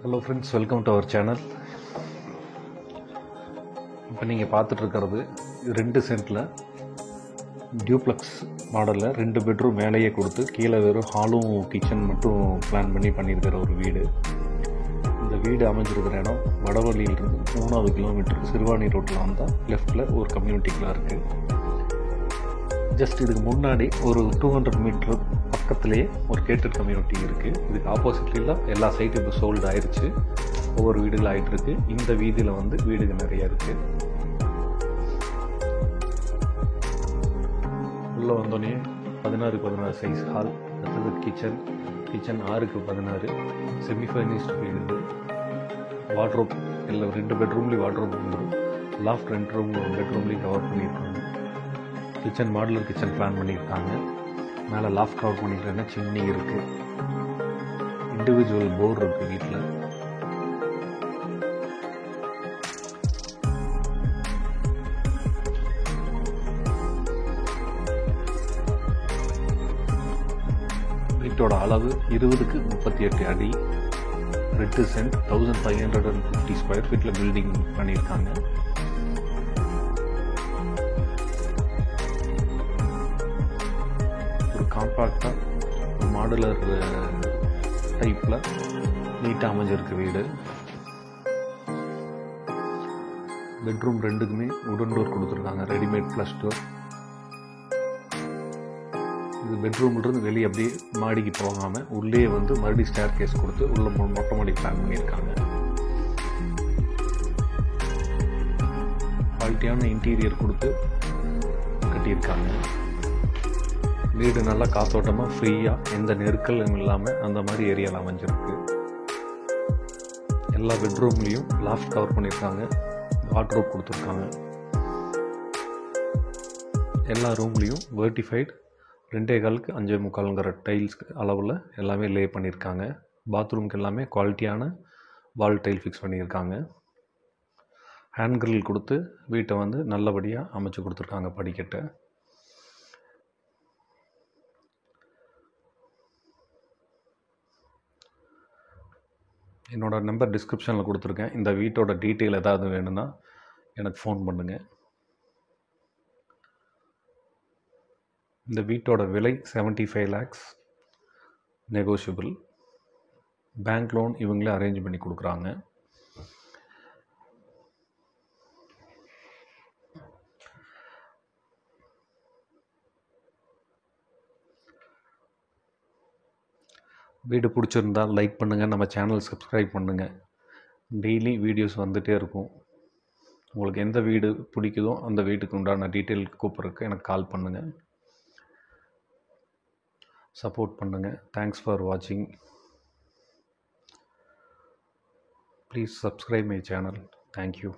Hello friends, welcome to our channel. இப்போ நீங்கள் பார்த்துட்ருக்கிறது 2 சென்ட்டில் duplex மாடலில் 2 பெட்ரூம் மேலேயே கொடுத்து கீழே வெறும் ஹாலும் கிச்சன் மட்டும் பிளான் பண்ணி பண்ணியிருக்கிற ஒரு வீடு. இந்த வீடு அமைஞ்சிருக்கிற இடம் வடவள்ளியிலிருந்து 3வது கிலோமீட்டர் சிறுவாணி ரோட்டில் வந்தால் லெஃப்டில் ஒரு கம்யூனிட்டிக்குலாம் இருக்குது. ஜஸ்ட் இதுக்கு முன்னாடி ஒரு 200 மீட்டர் பக்கத்துலேயே ஒரு கேட்டட் கம்யூனிட்டி இருக்குது. இதுக்கு ஆப்போசிட்லாம் எல்லா சைட்டும் இப்போ சோல்டு ஆயிடுச்சு, ஒவ்வொரு வீடுகள் ஆகிட்டுருக்கு. இந்த வீதியில் வீடுகள் நிறையா இருக்குது. உள்ளே வந்தோடனே 16x16 சைஸ் ஹால், அடுத்தது கிச்சன் 6x16 செமி ஃபர்னிஷ்டு வீடு. வார்ட்ரோப் எல்லாம் 2 பெட்ரூம்லேயும் வார்ட்ரோப் வந்துடும். லாஃப்ட் 2 பெட்ரூம்லேயும் கவர் பண்ணியிருக்காங்க. கிச்சன் மாடுலர் கிச்சன் பிளான் பண்ணியிருக்காங்க. மேலே லாஃப்ட் கவர் பண்ணியிருக்காங்க. சிம்னி இருக்குது. இண்டிவிஜுவல் போர் இருக்குது வீட்டில். வீட்டோட அளவு 20x38 அடி, 2 சென்ட், 1550 ஸ்கொயர் ஃபீட்டில் பில்டிங் பண்ணியிருக்காங்க. ஒரு காம்பாக்டாக மாடுலர் டைப்பில் நீட்டாக அமைஞ்சிருக்கு வீடு. பெட்ரூம் 2க்குமே உடன் டோர் கொடுத்துருக்காங்க, ரெடிமேட் ஃப்ளஷ் டோர். இது பெட்ரூம்லேருந்து வெளியே அப்படியே மாடிக்கு போகாமல் உள்ளே மறுபடியும் ஸ்டேர் கேஸ் கொடுத்து உள்ள மொட்டை மாடி பிளான் பண்ணியிருக்காங்க. குவாலிட்டியான இன்டீரியர் கொடுத்து கட்டியிருக்காங்க. வீடு நல்லா காத்தோட்டமாக ஃப்ரீயாக எந்த நெருக்கலும் இல்லாமல் அந்த மாதிரி ஏரியாவில் அமைஞ்சிருக்கு. எல்லா பெட்ரூம்லேயும் லாஃப்ட் கவர் பண்ணியிருக்காங்க, வார்ட்ரோப் கொடுத்துருக்காங்க. எல்லா ரூம்லேயும் வெர்டிஃபைடு 2.25 5.25 டைல்ஸ் அளவில் எல்லாமே லே பண்ணியிருக்காங்க. பாத்ரூம்க்கு எல்லாமே குவாலிட்டியான வால் டைல் ஃபிக்ஸ் பண்ணியிருக்காங்க. ஹேண்ட் கிரில் கொடுத்து வீட்டை நல்லபடியாக அமைச்சு கொடுத்துருக்காங்க. படிக்கட்டை என்னோடய நம்பர் டிஸ்கிரிப்ஷனில் கொடுத்துருக்கேன். இந்த வீட்டோட டீட்டெயில் ஏதாவது வேணும்னா எனக்கு ஃபோன் பண்ணுங்கள். இந்த வீட்டோட விலை 75 lakhs, நெகோஷியபிள். பேங்க் லோன் இவங்களே அரேஞ்ச் பண்ணி கொடுக்குறாங்க. வீடு பிடிச்சிருந்தால் லைக் பண்ணுங்கள், நம்ம சேனல் சப்ஸ்கிரைப் பண்ணுங்கள். டெய்லி வீடியோஸ் வந்துகிட்டே இருக்கும். உங்களுக்கு எந்த வீடு பிடிக்குதோ அந்த வீட்டுக்கு உண்டான டீட்டெயில் கூப்பிட்றதுக்கு எனக்கு கால் பண்ணுங்கள். சப்போர்ட் பண்ணுங்கள். தேங்க்ஸ் ஃபார் வாட்சிங். Please subscribe my channel. Thank you.